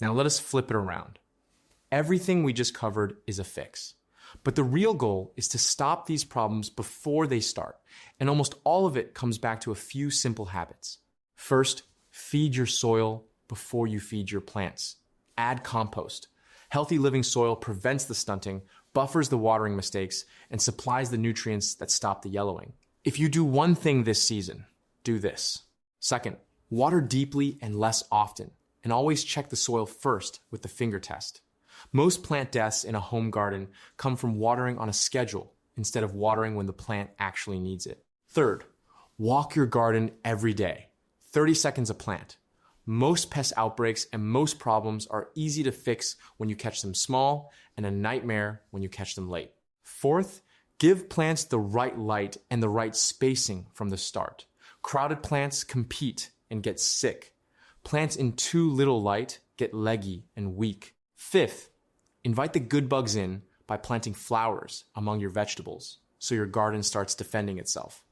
Now let us flip it around. Everything we just covered is a fix. But the real goal is to stop these problems before they start, and almost all of it comes back to a few simple habits. First, feed your soil before you feed your plants. Add compost. Healthy living soil prevents the stunting, buffers the watering mistakes, and supplies the nutrients that stop the yellowing. If you do one thing this season, do this. Second, water deeply and less often, and always check the soil first with the finger test. Most plant deaths in a home garden come from watering on a schedule instead of watering when the plant actually needs it. Third, walk your garden every day. 30 seconds a plant. Most pest outbreaks and most problems are easy to fix when you catch them small and a nightmare when you catch them late. Fourth, give plants the right light and the right spacing from the start. Crowded plants compete and get sick. Plants in too little light get leggy and weak. Fifth, invite the good bugs in by planting flowers among your vegetables so your garden starts defending itself.